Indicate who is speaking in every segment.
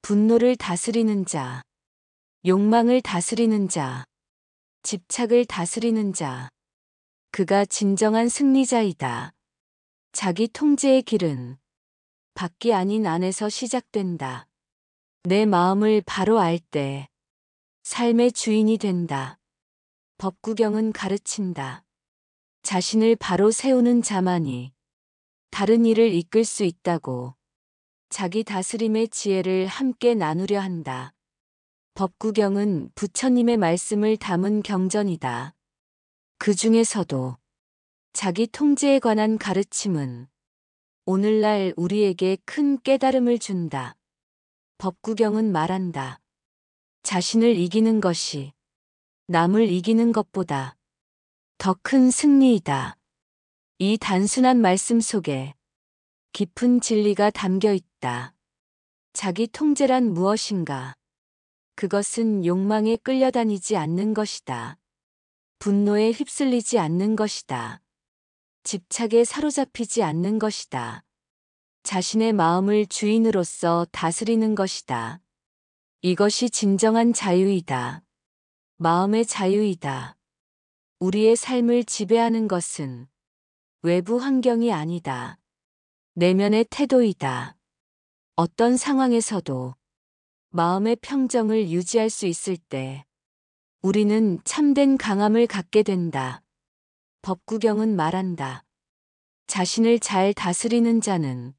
Speaker 1: 분노를 다스리는 자, 욕망을 다스리는 자, 집착을 다스리는 자. 그가 진정한 승리자이다. 자기 통제의 길은 밖이 아닌 안에서 시작된다. 내 마음을 바로 알 때 삶의 주인이 된다. 법구경은 가르친다. 자신을 바로 세우는 자만이 다른 일을 이끌 수 있다고. 자기 다스림의 지혜를 함께 나누려 한다. 법구경은 부처님의 말씀을 담은 경전이다. 그 중에서도 자기 통제에 관한 가르침은 오늘날 우리에게 큰 깨달음을 준다. 법구경은 말한다. 자신을 이기는 것이 남을 이기는 것보다 더 큰 승리이다. 이 단순한 말씀 속에 깊은 진리가 담겨 있다. 자기 통제란 무엇인가? 그것은 욕망에 끌려다니지 않는 것이다. 분노에 휩쓸리지 않는 것이다. 집착에 사로잡히지 않는 것이다. 자신의 마음을 주인으로서 다스리는 것이다. 이것이 진정한 자유이다. 마음의 자유이다. 우리의 삶을 지배하는 것은 외부 환경이 아니다. 내면의 태도이다. 어떤 상황에서도 마음의 평정을 유지할 수 있을 때 우리는 참된 강함을 갖게 된다. 법구경은 말한다. 자신을 잘 다스리는 자는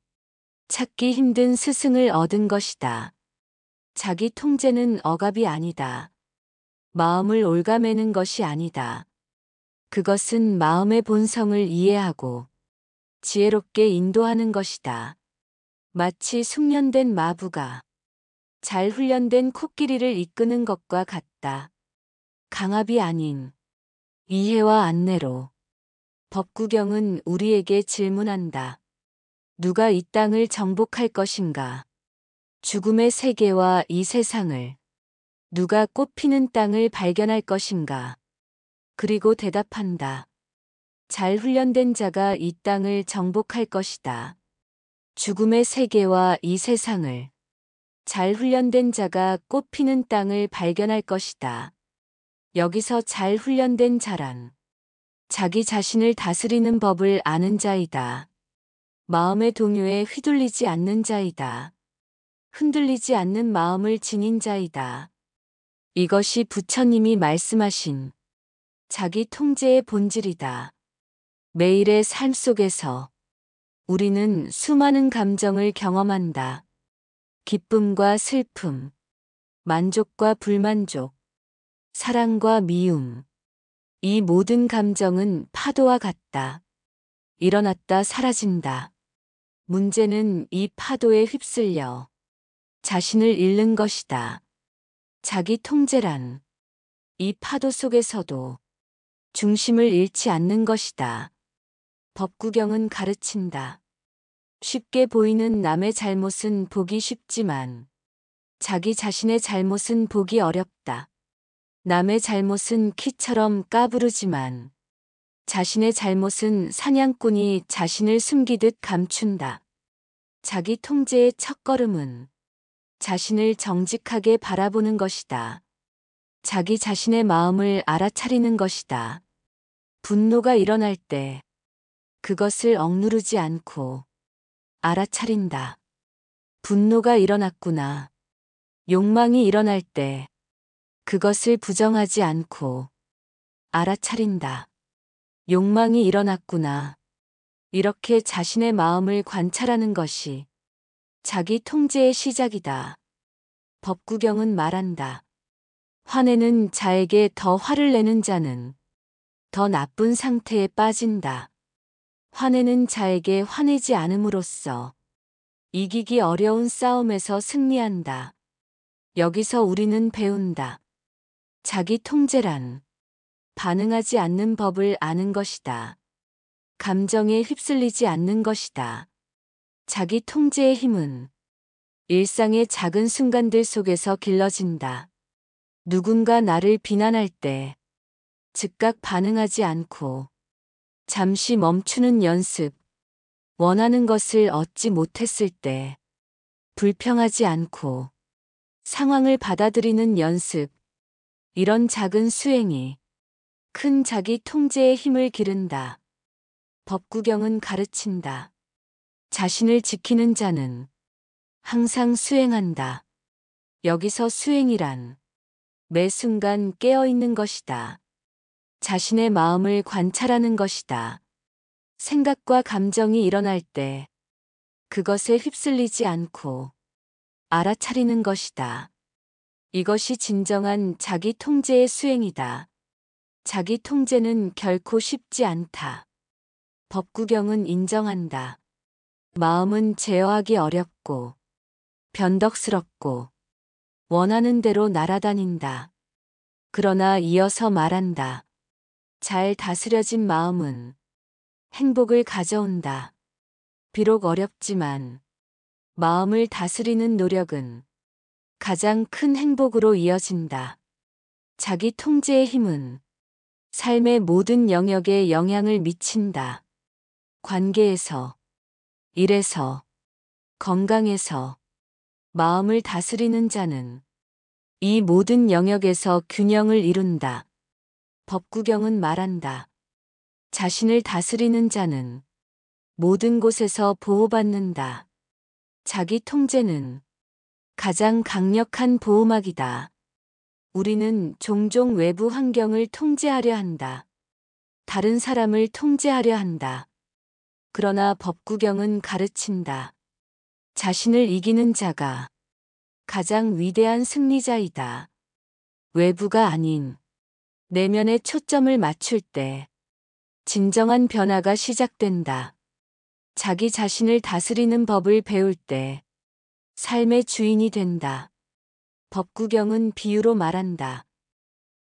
Speaker 1: 찾기 힘든 스승을 얻은 것이다. 자기 통제는 억압이 아니다. 마음을 옭아매는 것이 아니다. 그것은 마음의 본성을 이해하고 지혜롭게 인도하는 것이다. 마치 숙련된 마부가 잘 훈련된 코끼리를 이끄는 것과 같다. 강압이 아닌 이해와 안내로. 법구경은 우리에게 질문한다. 누가 이 땅을 정복할 것인가? 죽음의 세계와 이 세상을. 누가 꽃피는 땅을 발견할 것인가? 그리고 대답한다. 잘 훈련된 자가 이 땅을 정복할 것이다. 죽음의 세계와 이 세상을. 잘 훈련된 자가 꽃피는 땅을 발견할 것이다. 여기서 잘 훈련된 자란 자기 자신을 다스리는 법을 아는 자이다. 마음의 동요에 휘둘리지 않는 자이다. 흔들리지 않는 마음을 지닌 자이다. 이것이 부처님이 말씀하신 자기 통제의 본질이다. 매일의 삶 속에서 우리는 수많은 감정을 경험한다. 기쁨과 슬픔, 만족과 불만족, 사랑과 미움. 이 모든 감정은 파도와 같다. 일어났다 사라진다. 문제는 이 파도에 휩쓸려 자신을 잃는 것이다. 자기 통제란 이 파도 속에서도 중심을 잃지 않는 것이다. 법구경은 가르친다. 쉽게 보이는 남의 잘못은 보기 쉽지만 자기 자신의 잘못은 보기 어렵다. 남의 잘못은 키처럼 까부르지만 자신의 잘못은 사냥꾼이 자신을 숨기듯 감춘다. 자기 통제의 첫걸음은 자신을 정직하게 바라보는 것이다. 자기 자신의 마음을 알아차리는 것이다. 분노가 일어날 때 그것을 억누르지 않고 알아차린다. 분노가 일어났구나. 욕망이 일어날 때 그것을 부정하지 않고 알아차린다. 욕망이 일어났구나. 이렇게 자신의 마음을 관찰하는 것이 자기 통제의 시작이다. 법구경은 말한다. 화내는 자에게 더 화를 내는 자는 더 나쁜 상태에 빠진다. 화내는 자에게 화내지 않음으로써 이기기 어려운 싸움에서 승리한다. 여기서 우리는 배운다. 자기 통제란 반응하지 않는 법을 아는 것이다. 감정에 휩쓸리지 않는 것이다. 자기 통제의 힘은 일상의 작은 순간들 속에서 길러진다. 누군가 나를 비난할 때 즉각 반응하지 않고 잠시 멈추는 연습. 원하는 것을 얻지 못했을 때 불평하지 않고 상황을 받아들이는 연습. 이런 작은 수행이 큰 자기 통제의 힘을 기른다. 법구경은 가르친다. 자신을 지키는 자는 항상 수행한다. 여기서 수행이란 매 순간 깨어있는 것이다. 자신의 마음을 관찰하는 것이다. 생각과 감정이 일어날 때 그것에 휩쓸리지 않고 알아차리는 것이다. 이것이 진정한 자기 통제의 수행이다. 자기 통제는 결코 쉽지 않다. 법구경은 인정한다. 마음은 제어하기 어렵고 변덕스럽고 원하는 대로 날아다닌다. 그러나 이어서 말한다. 잘 다스려진 마음은 행복을 가져온다. 비록 어렵지만 마음을 다스리는 노력은 가장 큰 행복으로 이어진다. 자기 통제의 힘은 삶의 모든 영역에 영향을 미친다. 관계에서, 일에서, 건강에서 마음을 다스리는 자는 이 모든 영역에서 균형을 이룬다. 법구경은 말한다. 자신을 다스리는 자는 모든 곳에서 보호받는다. 자기 통제는 가장 강력한 보호막이다. 우리는 종종 외부 환경을 통제하려 한다. 다른 사람을 통제하려 한다. 그러나 법구경은 가르친다. 자신을 이기는 자가 가장 위대한 승리자이다. 외부가 아닌 내면에 초점을 맞출 때 진정한 변화가 시작된다. 자기 자신을 다스리는 법을 배울 때 삶의 주인이 된다. 법구경은 비유로 말한다.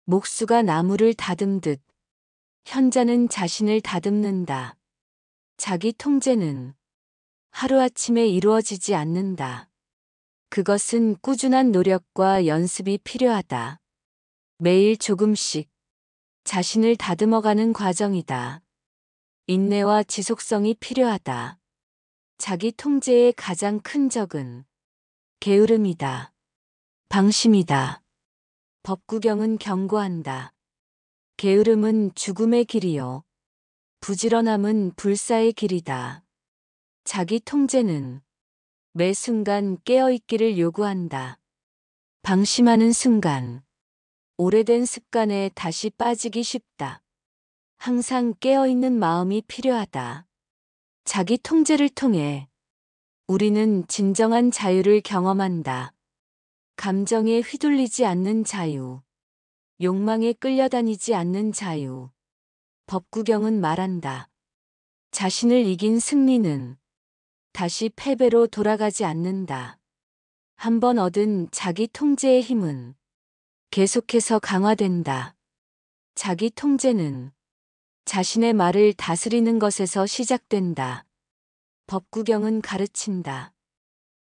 Speaker 1: 목수가 나무를 다듬듯 현자는 자신을 다듬는다. 자기 통제는 하루아침에 이루어지지 않는다. 그것은 꾸준한 노력과 연습이 필요하다. 매일 조금씩 자신을 다듬어가는 과정이다. 인내와 지속성이 필요하다. 자기 통제의 가장 큰 적은 게으름이다. 방심이다. 법구경은 경고한다. 게으름은 죽음의 길이요. 부지런함은 불사의 길이다. 자기 통제는 매 순간 깨어있기를 요구한다. 방심하는 순간 오래된 습관에 다시 빠지기 쉽다. 항상 깨어있는 마음이 필요하다. 자기 통제를 통해 우리는 진정한 자유를 경험한다. 감정에 휘둘리지 않는 자유, 욕망에 끌려다니지 않는 자유. 법구경은 말한다. 자신을 이긴 승리는 다시 패배로 돌아가지 않는다. 한번 얻은 자기 통제의 힘은 계속해서 강화된다. 자기 통제는 자신의 말을 다스리는 것에서 시작된다. 법구경은 가르친다.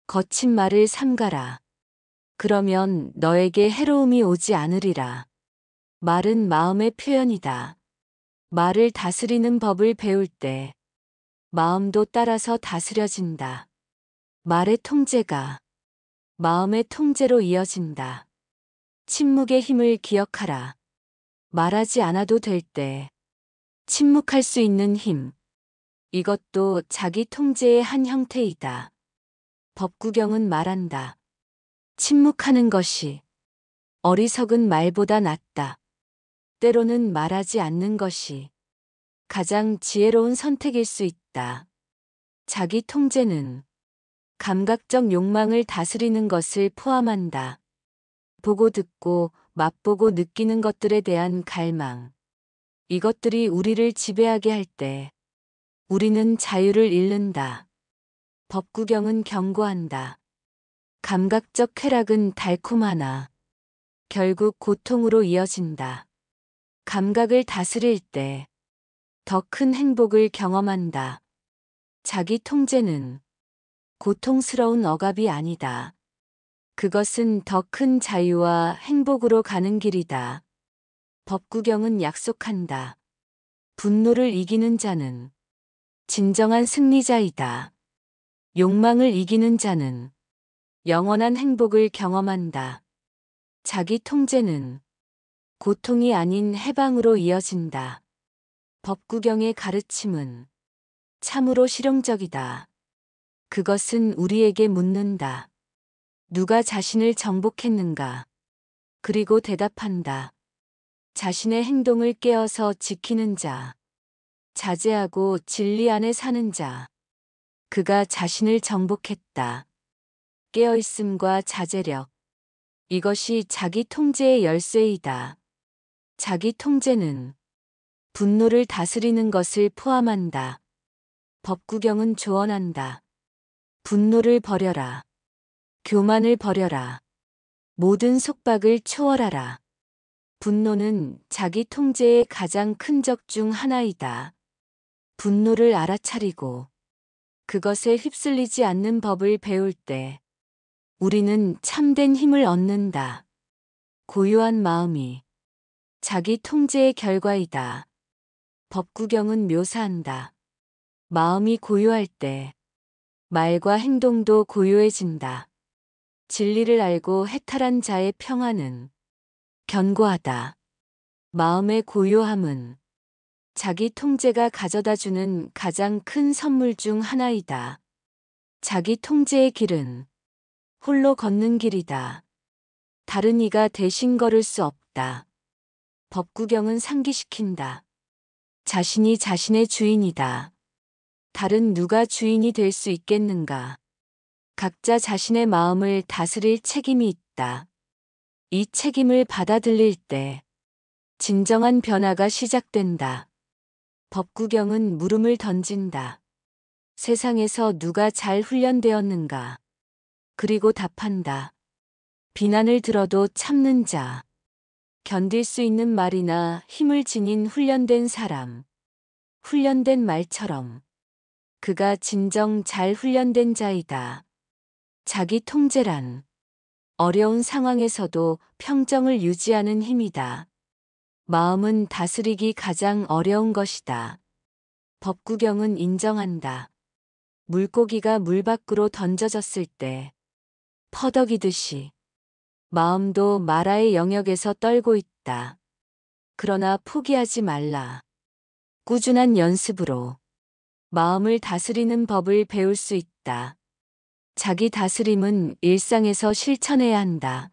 Speaker 1: 거친 말을 삼가라. 그러면 너에게 해로움이 오지 않으리라. 말은 마음의 표현이다. 말을 다스리는 법을 배울 때 마음도 따라서 다스려진다. 말의 통제가 마음의 통제로 이어진다. 침묵의 힘을 기억하라. 말하지 않아도 될 때 침묵할 수 있는 힘. 이것도 자기 통제의 한 형태이다. 법구경은 말한다. 침묵하는 것이 어리석은 말보다 낫다. 때로는 말하지 않는 것이 가장 지혜로운 선택일 수 있다. 자기 통제는 감각적 욕망을 다스리는 것을 포함한다. 보고 듣고 맛보고 느끼는 것들에 대한 갈망. 이것들이 우리를 지배하게 할 때 우리는 자유를 잃는다. 법구경은 경고한다. 감각적 쾌락은 달콤하나 결국 고통으로 이어진다. 감각을 다스릴 때 더 큰 행복을 경험한다. 자기 통제는 고통스러운 억압이 아니다. 그것은 더 큰 자유와 행복으로 가는 길이다. 법구경은 약속한다. 분노를 이기는 자는 진정한 승리자이다. 욕망을 이기는 자는 영원한 행복을 경험한다. 자기 통제는 고통이 아닌 해방으로 이어진다. 법구경의 가르침은 참으로 실용적이다. 그것은 우리에게 묻는다. 누가 자신을 정복했는가? 그리고 대답한다. 자신의 행동을 깨어서 지키는 자. 자제하고 진리 안에 사는 자. 그가 자신을 정복했다. 깨어있음과 자제력. 이것이 자기 통제의 열쇠이다. 자기 통제는 분노를 다스리는 것을 포함한다. 법구경은 조언한다. 분노를 버려라. 교만을 버려라. 모든 속박을 초월하라. 분노는 자기 통제의 가장 큰 적 중 하나이다. 분노를 알아차리고 그것에 휩쓸리지 않는 법을 배울 때 우리는 참된 힘을 얻는다. 고요한 마음이 자기 통제의 결과이다. 법구경은 묘사한다. 마음이 고요할 때 말과 행동도 고요해진다. 진리를 알고 해탈한 자의 평안은 견고하다. 마음의 고요함은 자기 통제가 가져다주는 가장 큰 선물 중 하나이다. 자기 통제의 길은 홀로 걷는 길이다. 다른 이가 대신 걸을 수 없다. 법구경은 상기시킨다. 자신이 자신의 주인이다. 다른 누가 주인이 될 수 있겠는가? 각자 자신의 마음을 다스릴 책임이 있다. 이 책임을 받아들일 때 진정한 변화가 시작된다. 법구경은 물음을 던진다. 세상에서 누가 잘 훈련되었는가? 그리고 답한다. 비난을 들어도 참는 자. 견딜 수 있는 말이나 힘을 지닌 훈련된 사람. 훈련된 말처럼. 그가 진정 잘 훈련된 자이다. 자기 통제란 어려운 상황에서도 평정을 유지하는 힘이다. 마음은 다스리기 가장 어려운 것이다. 법구경은 인정한다. 물고기가 물 밖으로 던져졌을 때 퍼덕이듯이 마음도 마라의 영역에서 떨고 있다. 그러나 포기하지 말라. 꾸준한 연습으로 마음을 다스리는 법을 배울 수 있다. 자기 다스림은 일상에서 실천해야 한다.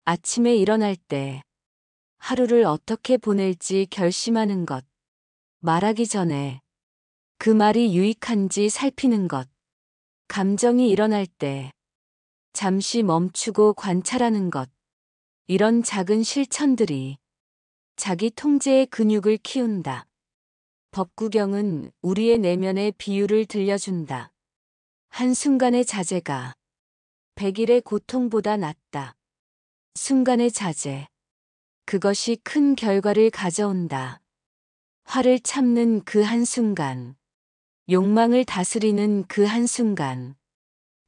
Speaker 1: 아침에 일어날 때 하루를 어떻게 보낼지 결심하는 것. 말하기 전에 그 말이 유익한지 살피는 것. 감정이 일어날 때 잠시 멈추고 관찰하는 것. 이런 작은 실천들이 자기 통제의 근육을 키운다. 법구경은 우리의 내면의 비유를 들려준다. 한순간의 자제가 100일의 고통보다 낫다. 순간의 자제. 그것이 큰 결과를 가져온다. 화를 참는 그 한순간. 욕망을 다스리는 그 한순간.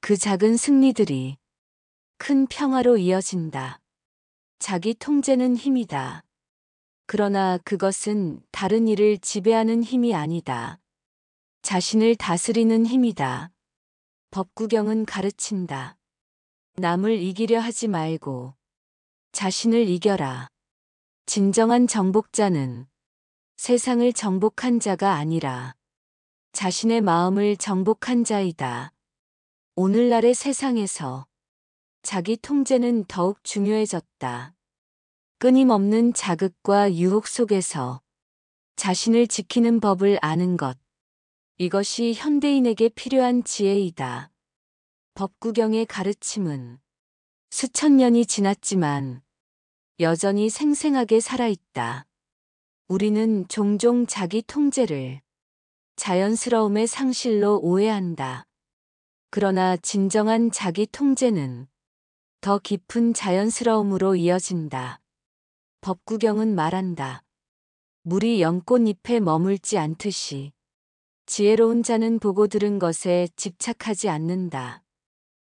Speaker 1: 그 작은 승리들이 큰 평화로 이어진다. 자기 통제는 힘이다. 그러나 그것은 다른 이를 지배하는 힘이 아니다. 자신을 다스리는 힘이다. 법구경은 가르친다. 남을 이기려 하지 말고 자신을 이겨라. 진정한 정복자는 세상을 정복한 자가 아니라 자신의 마음을 정복한 자이다. 오늘날의 세상에서 자기 통제는 더욱 중요해졌다. 끊임없는 자극과 유혹 속에서 자신을 지키는 법을 아는 것. 이것이 현대인에게 필요한 지혜이다. 법구경의 가르침은 수천 년이 지났지만 여전히 생생하게 살아있다. 우리는 종종 자기 통제를 자연스러움의 상실로 오해한다. 그러나 진정한 자기 통제는 더 깊은 자연스러움으로 이어진다. 법구경은 말한다. 물이 연꽃잎에 머물지 않듯이 지혜로운 자는 보고 들은 것에 집착하지 않는다.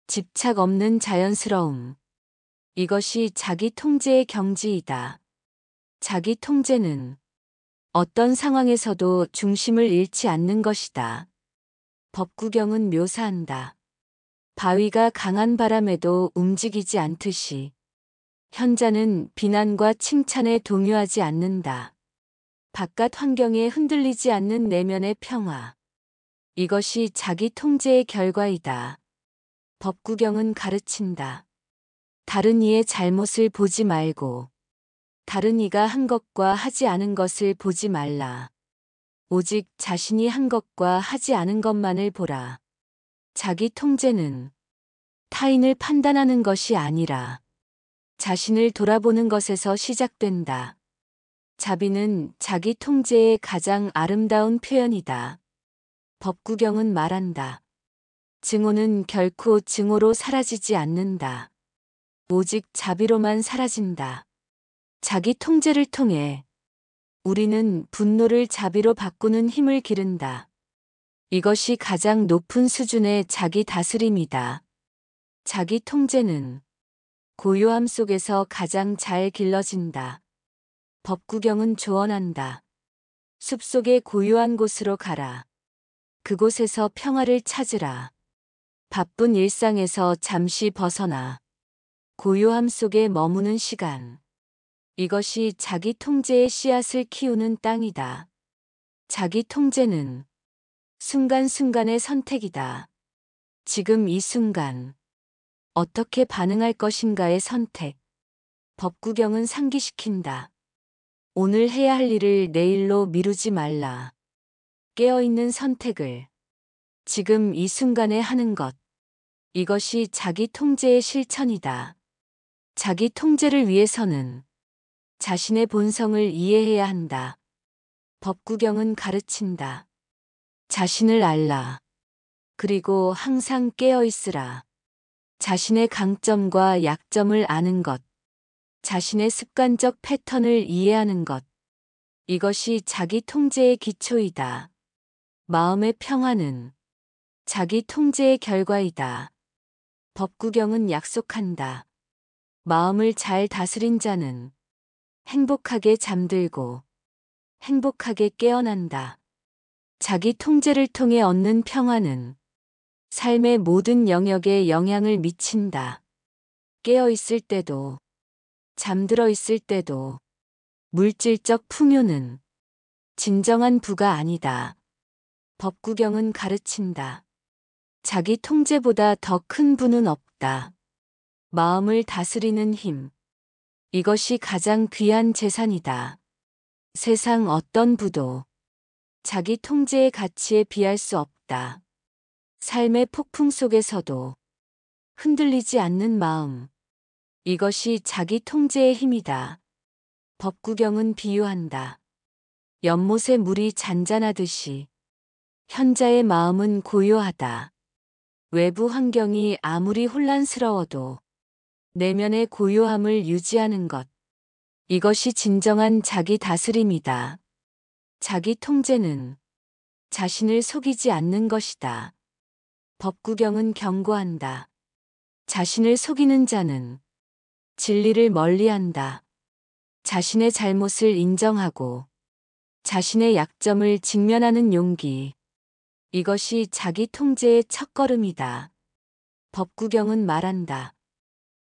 Speaker 1: 집착 없는 자연스러움. 이것이 자기 통제의 경지이다. 자기 통제는 어떤 상황에서도 중심을 잃지 않는 것이다. 법구경은 묘사한다. 바위가 강한 바람에도 움직이지 않듯이 현자는 비난과 칭찬에 동요하지 않는다. 바깥 환경에 흔들리지 않는 내면의 평화. 이것이 자기 통제의 결과이다. 법구경은 가르친다. 다른 이의 잘못을 보지 말고 다른 이가 한 것과 하지 않은 것을 보지 말라. 오직 자신이 한 것과 하지 않은 것만을 보라. 자기 통제는 타인을 판단하는 것이 아니라 자신을 돌아보는 것에서 시작된다. 자비는 자기 통제의 가장 아름다운 표현이다. 법구경은 말한다. 증오는 결코 증오로 사라지지 않는다. 오직 자비로만 사라진다. 자기 통제를 통해 우리는 분노를 자비로 바꾸는 힘을 기른다. 이것이 가장 높은 수준의 자기 다스림이다. 자기 통제는 고요함 속에서 가장 잘 길러진다. 법구경은 조언한다. 숲속의 고요한 곳으로 가라. 그곳에서 평화를 찾으라. 바쁜 일상에서 잠시 벗어나 고요함 속에 머무는 시간. 이것이 자기 통제의 씨앗을 키우는 땅이다. 자기 통제는 순간순간의 선택이다. 지금 이 순간 어떻게 반응할 것인가의 선택. 법구경은 상기시킨다. 오늘 해야 할 일을 내일로 미루지 말라. 깨어있는 선택을 지금 이 순간에 하는 것. 이것이 자기 통제의 실천이다. 자기 통제를 위해서는 자신의 본성을 이해해야 한다. 법구경은 가르친다. 자신을 알라. 그리고 항상 깨어 있으라. 자신의 강점과 약점을 아는 것. 자신의 습관적 패턴을 이해하는 것. 이것이 자기 통제의 기초이다. 마음의 평화는 자기 통제의 결과이다. 법구경은 약속한다. 마음을 잘 다스린 자는 행복하게 잠들고 행복하게 깨어난다. 자기 통제를 통해 얻는 평화는 삶의 모든 영역에 영향을 미친다. 깨어 있을 때도 잠들어 있을 때도 물질적 풍요는 진정한 부가 아니다. 법구경은 가르친다. 자기 통제보다 더 큰 부는 없다. 마음을 다스리는 힘. 이것이 가장 귀한 재산이다. 세상 어떤 부도 자기 통제의 가치에 비할 수 없다. 삶의 폭풍 속에서도 흔들리지 않는 마음. 이것이 자기 통제의 힘이다. 법구경은 비유한다. 연못의 물이 잔잔하듯이 현자의 마음은 고요하다. 외부 환경이 아무리 혼란스러워도 내면의 고요함을 유지하는 것. 이것이 진정한 자기 다스림이다. 자기 통제는 자신을 속이지 않는 것이다. 법구경은 경고한다. 자신을 속이는 자는 진리를 멀리한다. 자신의 잘못을 인정하고 자신의 약점을 직면하는 용기. 이것이 자기 통제의 첫걸음이다. 법구경은 말한다.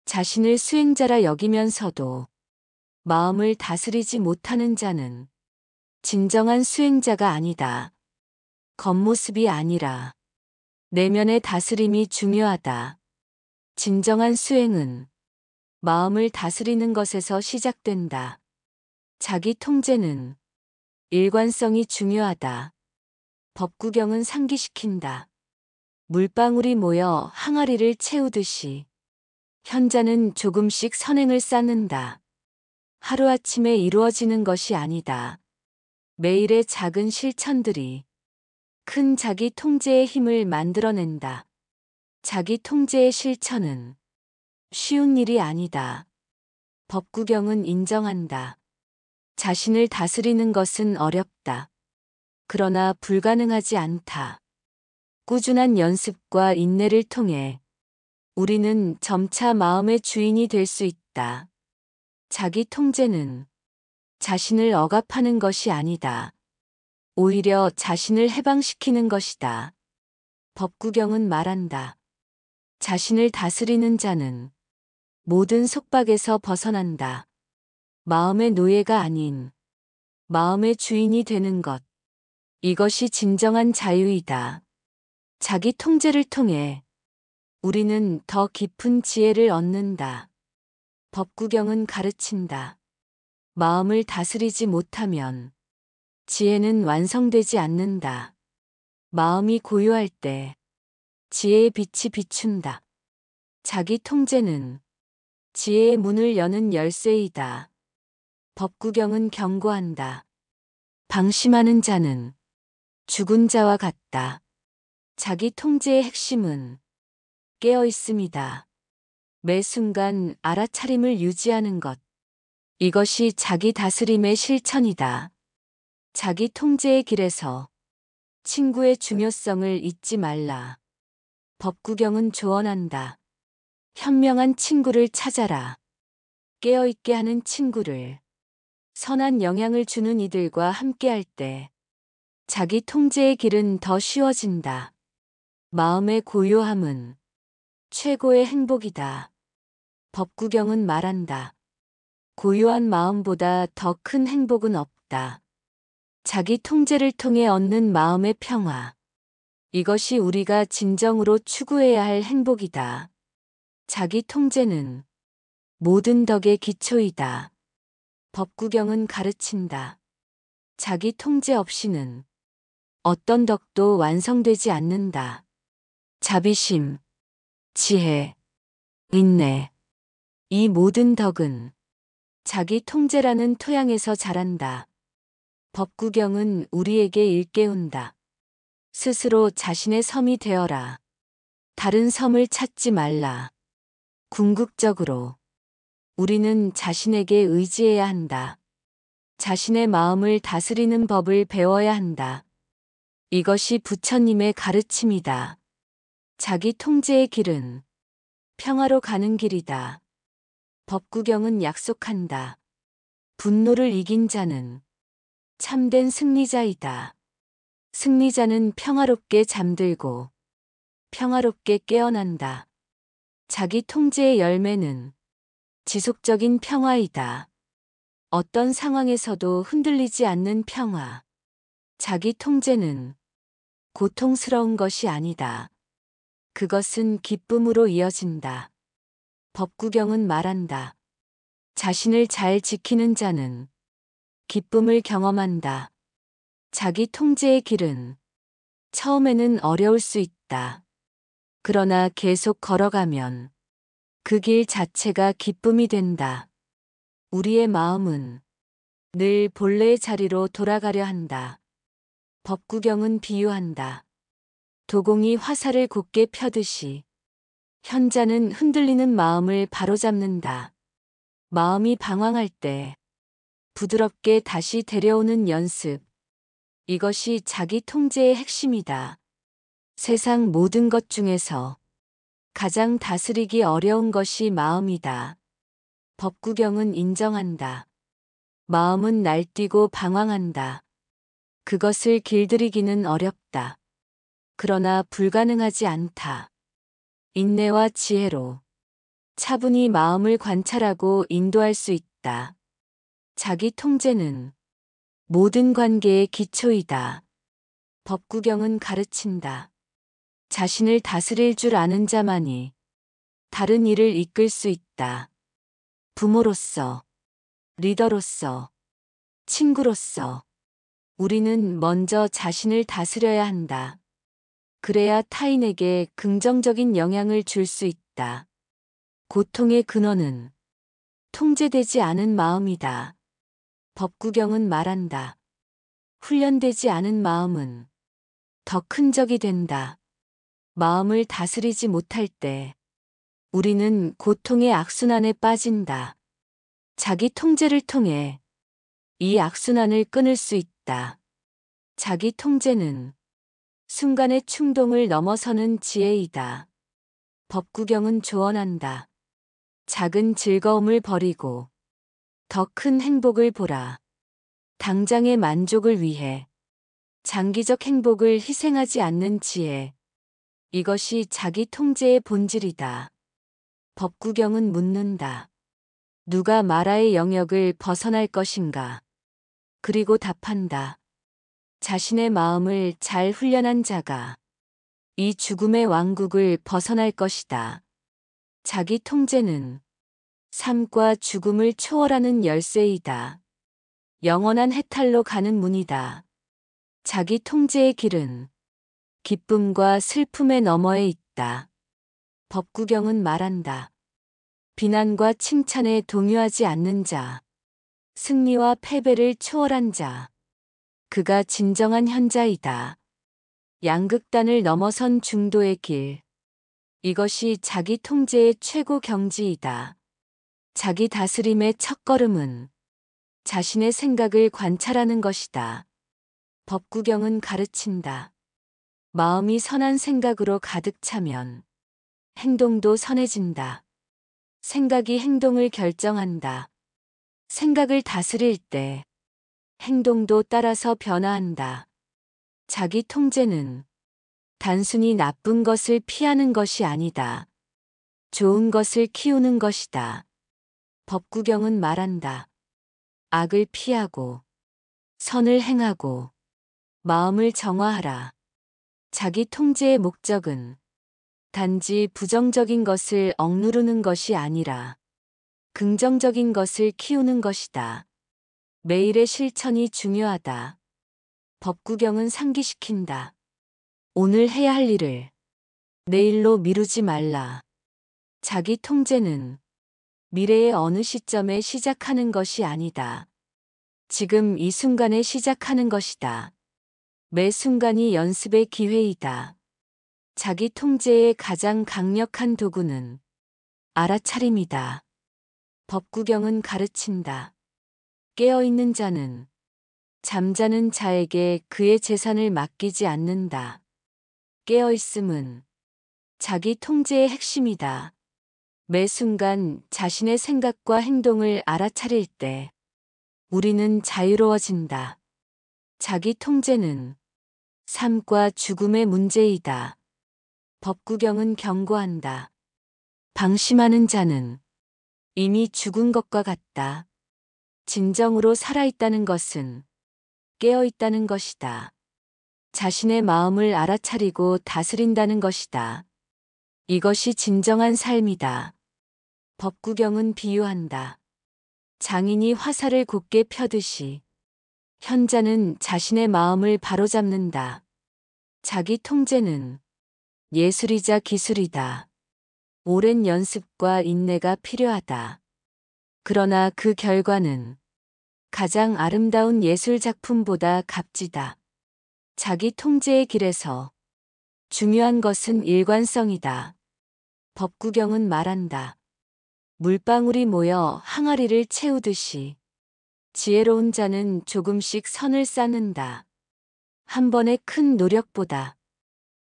Speaker 1: 자신을 수행자라 여기면서도 마음을 다스리지 못하는 자는 진정한 수행자가 아니다. 겉모습이 아니라 내면의 다스림이 중요하다. 진정한 수행은 마음을 다스리는 것에서 시작된다. 자기 통제는 일관성이 중요하다. 법구경은 상기시킨다. 물방울이 모여 항아리를 채우듯이 현자는 조금씩 선행을 쌓는다. 하루아침에 이루어지는 것이 아니다. 매일의 작은 실천들이 큰 자기 통제의 힘을 만들어낸다. 자기 통제의 실천은 쉬운 일이 아니다. 법구경은 인정한다. 자신을 다스리는 것은 어렵다. 그러나 불가능하지 않다. 꾸준한 연습과 인내를 통해 우리는 점차 마음의 주인이 될 수 있다. 자기 통제는 자신을 억압하는 것이 아니다. 오히려 자신을 해방시키는 것이다. 법구경은 말한다. 자신을 다스리는 자는 모든 속박에서 벗어난다. 마음의 노예가 아닌 마음의 주인이 되는 것. 이것이 진정한 자유이다. 자기 통제를 통해 우리는 더 깊은 지혜를 얻는다. 법구경은 가르친다. 마음을 다스리지 못하면 지혜는 완성되지 않는다. 마음이 고요할 때 지혜의 빛이 비춘다. 자기 통제는 지혜의 문을 여는 열쇠이다. 법구경은 경고한다. 방심하는 자는 죽은 자와 같다. 자기 통제의 핵심은 깨어 있음이다. 매 순간 알아차림을 유지하는 것. 이것이 자기 다스림의 실천이다. 자기 통제의 길에서 친구의 중요성을 잊지 말라. 법구경은 조언한다. 현명한 친구를 찾아라. 깨어있게 하는 친구를. 선한 영향을 주는 이들과 함께할 때 자기 통제의 길은 더 쉬워진다. 마음의 고요함은 최고의 행복이다. 법구경은 말한다. 고요한 마음보다 더 큰 행복은 없다. 자기 통제를 통해 얻는 마음의 평화. 이것이 우리가 진정으로 추구해야 할 행복이다. 자기 통제는 모든 덕의 기초이다. 법구경은 가르친다. 자기 통제 없이는 어떤 덕도 완성되지 않는다. 자비심, 지혜, 인내. 이 모든 덕은 자기 통제라는 토양에서 자란다. 법구경은 우리에게 일깨운다. 스스로 자신의 섬이 되어라. 다른 섬을 찾지 말라. 궁극적으로 우리는 자신에게 의지해야 한다. 자신의 마음을 다스리는 법을 배워야 한다. 이것이 부처님의 가르침이다. 자기 통제의 길은 평화로 가는 길이다. 법구경은 약속한다. 분노를 이긴 자는 참된 승리자이다. 승리자는 평화롭게 잠들고 평화롭게 깨어난다. 자기 통제의 열매는 지속적인 평화이다. 어떤 상황에서도 흔들리지 않는 평화. 자기 통제는 고통스러운 것이 아니다. 그것은 기쁨으로 이어진다. 법구경은 말한다. 자신을 잘 지키는 자는 기쁨을 경험한다. 자기 통제의 길은 처음에는 어려울 수 있다. 그러나 계속 걸어가면 그 길 자체가 기쁨이 된다. 우리의 마음은 늘 본래의 자리로 돌아가려 한다. 법구경은 비유한다. 도공이 화살을 곧게 펴듯이 현자는 흔들리는 마음을 바로잡는다. 마음이 방황할 때 부드럽게 다시 데려오는 연습. 이것이 자기 통제의 핵심이다. 세상 모든 것 중에서 가장 다스리기 어려운 것이 마음이다. 법구경은 인정한다. 마음은 날뛰고 방황한다. 그것을 길들이기는 어렵다. 그러나 불가능하지 않다. 인내와 지혜로 차분히 마음을 관찰하고 인도할 수 있다. 자기 통제는 모든 관계의 기초이다. 법구경은 가르친다. 자신을 다스릴 줄 아는 자만이 다른 일을 이끌 수 있다. 부모로서, 리더로서, 친구로서 우리는 먼저 자신을 다스려야 한다. 그래야 타인에게 긍정적인 영향을 줄 수 있다. 고통의 근원은 통제되지 않은 마음이다. 법구경은 말한다. 훈련되지 않은 마음은 더 큰 적이 된다. 마음을 다스리지 못할 때 우리는 고통의 악순환에 빠진다. 자기 통제를 통해 이 악순환을 끊을 수 있다. 자기 통제는 순간의 충동을 넘어서는 지혜이다. 법구경은 조언한다. 작은 즐거움을 버리고 더 큰 행복을 보라. 당장의 만족을 위해 장기적 행복을 희생하지 않는 지혜. 이것이 자기 통제의 본질이다. 법구경은 묻는다. 누가 마라의 영역을 벗어날 것인가? 그리고 답한다. 자신의 마음을 잘 훈련한 자가 이 죽음의 왕국을 벗어날 것이다. 자기 통제는 삶과 죽음을 초월하는 열쇠이다. 영원한 해탈로 가는 문이다. 자기 통제의 길은 기쁨과 슬픔의 너머에 있다. 법구경은 말한다. 비난과 칭찬에 동요하지 않는 자, 승리와 패배를 초월한 자, 그가 진정한 현자이다. 양극단을 넘어선 중도의 길. 이것이 자기 통제의 최고 경지이다. 자기 다스림의 첫걸음은 자신의 생각을 관찰하는 것이다. 법구경은 가르친다. 마음이 선한 생각으로 가득 차면 행동도 선해진다. 생각이 행동을 결정한다. 생각을 다스릴 때 행동도 따라서 변화한다. 자기 통제는 단순히 나쁜 것을 피하는 것이 아니다. 좋은 것을 키우는 것이다. 법구경은 말한다. 악을 피하고 선을 행하고 마음을 정화하라. 자기 통제의 목적은 단지 부정적인 것을 억누르는 것이 아니라 긍정적인 것을 키우는 것이다. 매일의 실천이 중요하다. 법구경은 상기시킨다. 오늘 해야 할 일을 내일로 미루지 말라. 자기 통제는 미래의 어느 시점에 시작하는 것이 아니다. 지금 이 순간에 시작하는 것이다. 매 순간이 연습의 기회이다. 자기 통제의 가장 강력한 도구는 알아차림이다. 법구경은 가르친다. 깨어있는 자는 잠자는 자에게 그의 재산을 맡기지 않는다. 깨어있음은 자기 통제의 핵심이다. 매 순간 자신의 생각과 행동을 알아차릴 때 우리는 자유로워진다. 자기 통제는 삶과 죽음의 문제이다. 법구경은 경고한다. 방심하는 자는 이미 죽은 것과 같다. 진정으로 살아있다는 것은 깨어있다는 것이다. 자신의 마음을 알아차리고 다스린다는 것이다. 이것이 진정한 삶이다. 법구경은 비유한다. 장인이 화살을 곧게 펴듯이 현자는 자신의 마음을 바로잡는다. 자기 통제는 예술이자 기술이다. 오랜 연습과 인내가 필요하다. 그러나 그 결과는 가장 아름다운 예술 작품보다 값지다. 자기 통제의 길에서 중요한 것은 일관성이다. 법구경은 말한다. 물방울이 모여 항아리를 채우듯이 지혜로운 자는 조금씩 선을 쌓는다. 한 번의 큰 노력보다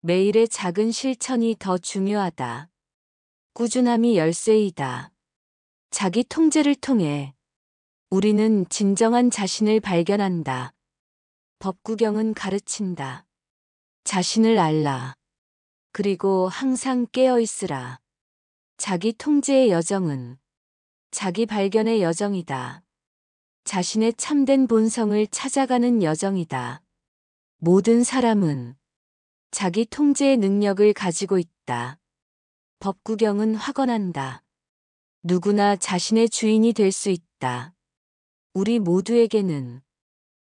Speaker 1: 매일의 작은 실천이 더 중요하다. 꾸준함이 열쇠이다. 자기 통제를 통해 우리는 진정한 자신을 발견한다. 법구경은 가르친다. 자신을 알라. 그리고 항상 깨어 있으라. 자기 통제의 여정은 자기 발견의 여정이다. 자신의 참된 본성을 찾아가는 여정이다. 모든 사람은 자기 통제의 능력을 가지고 있다. 법구경은 확언한다. 누구나 자신의 주인이 될 수 있다. 우리 모두에게는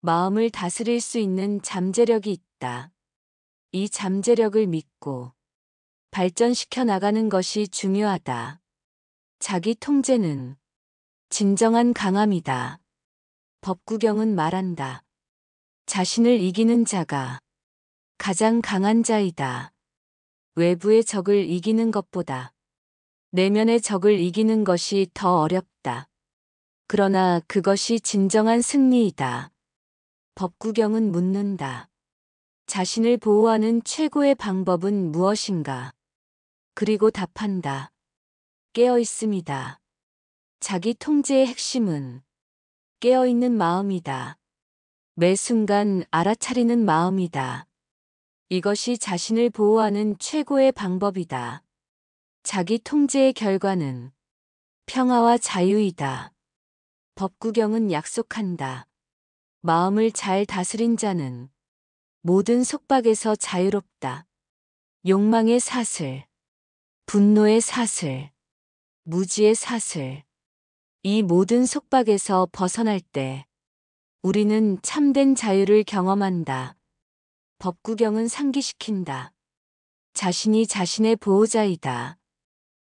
Speaker 1: 마음을 다스릴 수 있는 잠재력이 있다. 이 잠재력을 믿고 발전시켜 나가는 것이 중요하다. 자기 통제는 진정한 강함이다. 법구경은 말한다. 자신을 이기는 자가 가장 강한 자이다. 외부의 적을 이기는 것보다 내면의 적을 이기는 것이 더 어렵다. 그러나 그것이 진정한 승리이다. 법구경은 묻는다. 자신을 보호하는 최고의 방법은 무엇인가? 그리고 답한다. 깨어 있습니다. 자기 통제의 핵심은 깨어있는 마음이다. 매 순간 알아차리는 마음이다. 이것이 자신을 보호하는 최고의 방법이다. 자기 통제의 결과는 평화와 자유이다. 법구경은 약속한다. 마음을 잘 다스린 자는 모든 속박에서 자유롭다. 욕망의 사슬, 분노의 사슬, 무지의 사슬. 이 모든 속박에서 벗어날 때 우리는 참된 자유를 경험한다. 법구경은 상기시킨다. 자신이 자신의 보호자이다.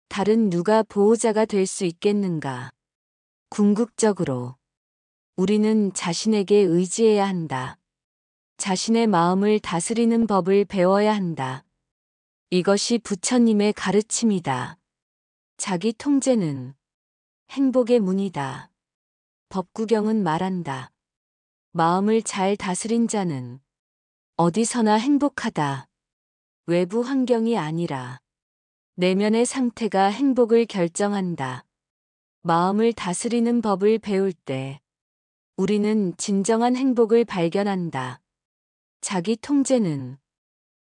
Speaker 1: 다른 누가 보호자가 될 수 있겠는가? 궁극적으로 우리는 자신에게 의지해야 한다. 자신의 마음을 다스리는 법을 배워야 한다. 이것이 부처님의 가르침이다. 자기 통제는 행복의 문이다. 법구경은 말한다. 마음을 잘 다스린 자는 어디서나 행복하다. 외부 환경이 아니라 내면의 상태가 행복을 결정한다. 마음을 다스리는 법을 배울 때 우리는 진정한 행복을 발견한다. 자기 통제는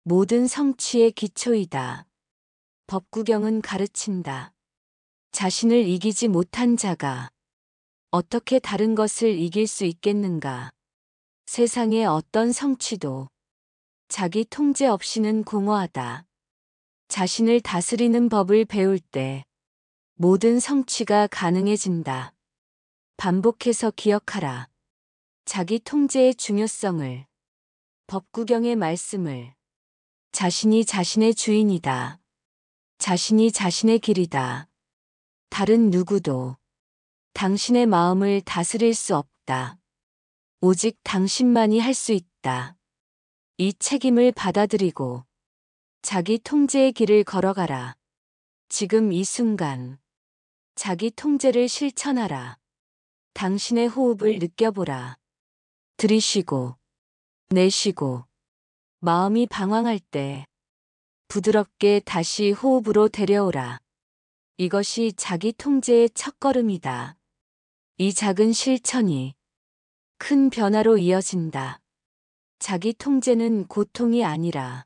Speaker 1: 모든 성취의 기초이다. 법구경은 가르친다. 자신을 이기지 못한 자가 어떻게 다른 것을 이길 수 있겠는가? 세상의 어떤 성취도 자기 통제 없이는 공허하다. 자신을 다스리는 법을 배울 때 모든 성취가 가능해진다. 반복해서 기억하라. 자기 통제의 중요성을, 법구경의 말씀을. 자신이 자신의 주인이다. 자신이 자신의 길이다. 다른 누구도 당신의 마음을 다스릴 수 없다. 오직 당신만이 할 수 있다. 이 책임을 받아들이고 자기 통제의 길을 걸어가라. 지금 이 순간 자기 통제를 실천하라. 당신의 호흡을 느껴보라. 들이쉬고 내쉬고 마음이 방황할 때 부드럽게 다시 호흡으로 데려오라. 이것이 자기 통제의 첫걸음이다. 이 작은 실천이 큰 변화로 이어진다. 자기 통제는 고통이 아니라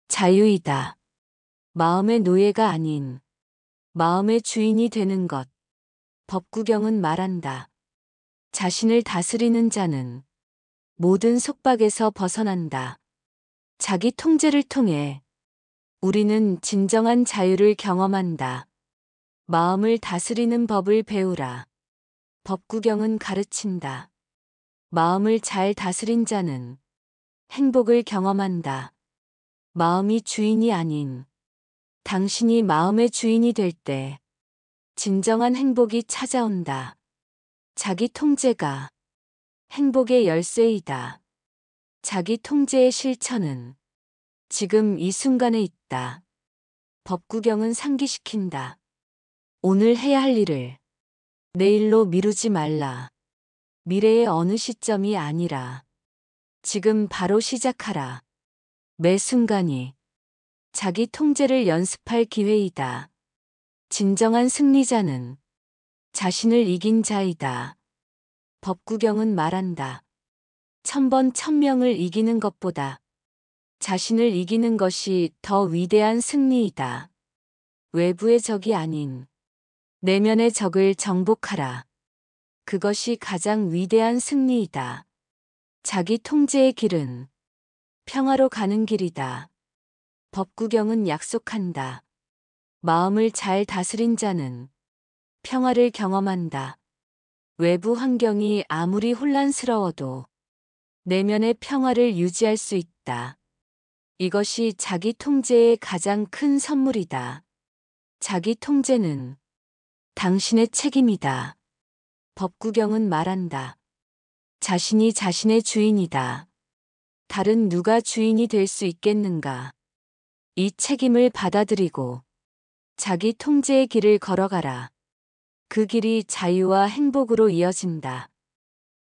Speaker 1: 자유이다. 마음의 노예가 아닌 마음의 주인이 되는 것. 법구경은 말한다. 자신을 다스리는 자는 모든 속박에서 벗어난다. 자기 통제를 통해 우리는 진정한 자유를 경험한다. 마음을 다스리는 법을 배우라. 법구경은 가르친다. 마음을 잘 다스린 자는 행복을 경험한다. 마음이 주인이 아닌 당신이 마음의 주인이 될 때 진정한 행복이 찾아온다. 자기 통제가 행복의 열쇠이다. 자기 통제의 실천은 지금 이 순간에 있다. 법구경은 상기시킨다. 오늘 해야 할 일을 내일로 미루지 말라. 미래의 어느 시점이 아니라 지금 바로 시작하라. 매 순간이 자기 통제를 연습할 기회이다. 진정한 승리자는 자신을 이긴 자이다. 법구경은 말한다. 1000번 1000명을 이기는 것보다 자신을 이기는 것이 더 위대한 승리이다. 외부의 적이 아닌 내면의 적을 정복하라. 그것이 가장 위대한 승리이다. 자기 통제의 길은 평화로 가는 길이다. 법구경은 약속한다. 마음을 잘 다스린 자는 평화를 경험한다. 외부 환경이 아무리 혼란스러워도 내면의 평화를 유지할 수 있다. 이것이 자기 통제의 가장 큰 선물이다. 자기 통제는 당신의 책임이다. 법구경은 말한다. 자신이 자신의 주인이다. 다른 누가 주인이 될 수 있겠는가? 이 책임을 받아들이고 자기 통제의 길을 걸어가라. 그 길이 자유와 행복으로 이어진다.